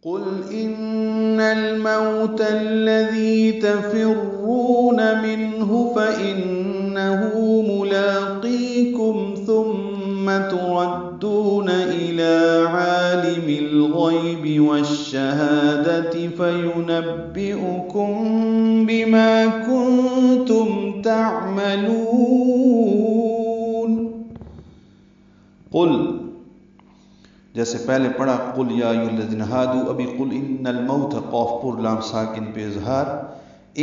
قل إن الموت الذي تفرون منه فإنه ملاقيكم ثم تردون إلى عالم الغيب والشهادة فينبئكم بما كنتم تعملون. قل جیسے پہلے پڑھا قل یا ایھا الذین ھادوا، ابھی قل ان الموت قاف پر لام ساکن پہ اظہار،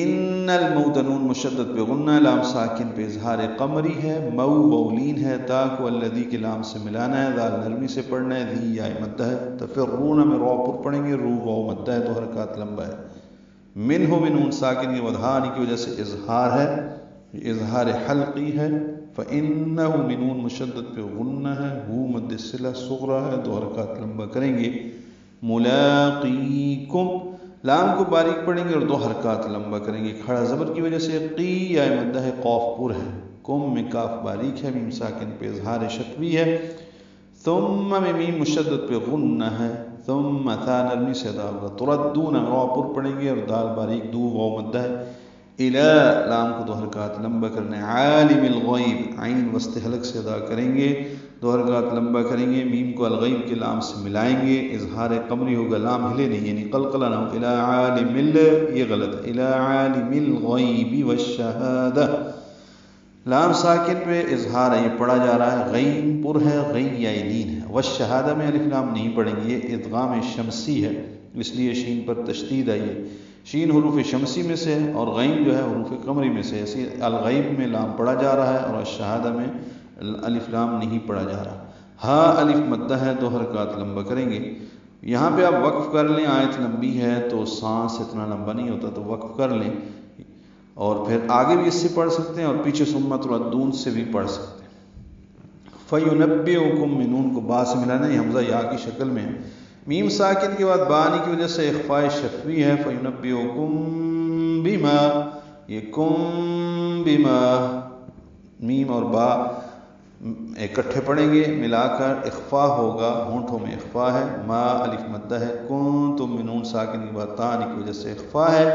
ان الموت نون مشدد پہ غنہ، لام ساکن پہ اظہار قمری ہے، مو مولین ہے، تا کو الذی کے لام سے ملانا ہے، ذال نرمی سے پڑھنا ہے، ذی یا مدہ ہے، تفرون میں رو پر پڑھیں گے، رو واو مدہ ہے، 2 حرکات لمبا ہے، منہ میں نون ساکن کی ودھانی کی وجہ سے اظہار ہے، اظہار حلقی ہے، فَإِنَّهُ مِنُون مشدد پہ غنہ ہے، ہو مد صلہ صغرا ہے، 2 حرکات لمبا کریں گے، ملاقیکم لام کو باریک پڑھیں گے اور 2 حرکات لمبا کریں گے، کھڑا زبر کی وجہ سے قی یا مدہ ہے، قاف پر ہے، کم میں کاف باریک ہے، میم ساکن پہ اظہار شفوی ہے، ثم میں میم مشدد پہ غنہ ہے، ثم تھا نرمی سے ادا ہوگا، تردون رو پر پڑھیں گے اور دال باریک دو واو مدہ ہے، الہ لام کو 2 حرکات لمبا کرنے، عالم الغیب عین وسط حلق سے ادا کریں گے، 2 حرکات لمبا کریں گے، میم کو الغیب کے لام سے ملائیں گے، اظہار قمری ہوگا، لام ہلے نہیں یعنی قلقلہ نہ ہو، الہ عالم یہ غلط ہے، الہ عالم الغیب والشہادہ، لام ساکن پہ اظہار ہے، یہ پڑھا جا رہا ہے، غین پر ہے، غین یا لین ہے، والشہادہ میں الف لام نہیں پڑھیں گے، یہ ادغام شمسی ہے، اس لیے شین پر تشدید آئی ہے، شین حروف شمسی میں سے ہے اور غین جو ہے حروف قمری میں سے، ایسے الغیب میں لام پڑھا جا رہا ہے اور الشہادہ میں الف لام نہیں پڑھا جا رہا، ہاں الف مدہ ہے، 2 حرکات لمبا کریں گے، یہاں پہ آپ وقف کر لیں، آیت لمبی ہے تو سانس اتنا لمبا نہیں ہوتا تو وقف کر لیں، اور پھر آگے بھی اس سے پڑھ سکتے ہیں اور پیچھے ثم تردون سے بھی پڑھ سکتے ہیں، فَيُنَبِّئُكُم من نون کو با سے ملانا ہے، حمزہ یا کی شکل میں ہے، میم ساکن کے بعد با آنے کی وجہ سے اخفاء شفوی ہے، فَيُنَبِّئُكُم بِمَا، یہ کم بِمَا، میم اور با اکٹھے پڑھیں گے ملا کر، اخفاء ہوگا، ہونٹوں میں اخفاء ہے، ما الف مدہ ہے، کنتم من نون ساکن کے بعد تا آنے کی وجہ سے اخفاء ہے،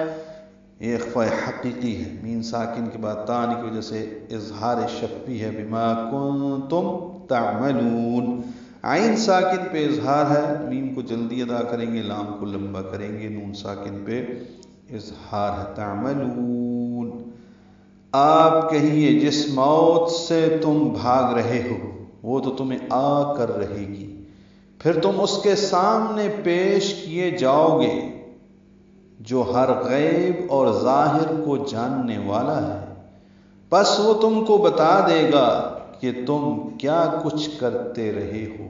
یہ اخفاء حقیقی ہے، میم ساکن کے بعد تا آنے کی وجہ سے اظہار شفوی ہے، بما کنتم تعملون، عین ساکن پہ اظہار ہے، میم کو جلدی ادا کریں گے، لام کو لمبا کریں گے، نون ساکن پہ اظہار ہے، تعملون، آپ کہیے جس موت سے تم بھاگ رہے ہو وہ تو تمہیں آ کر رہے گی، پھر تم اس کے سامنے پیش کیے جاؤ گے جو ہر غیب اور ظاہر کو جاننے والا ہے، پس وہ تم کو بتا دے گا کہ تم کیا کچھ کرتے رہے ہو۔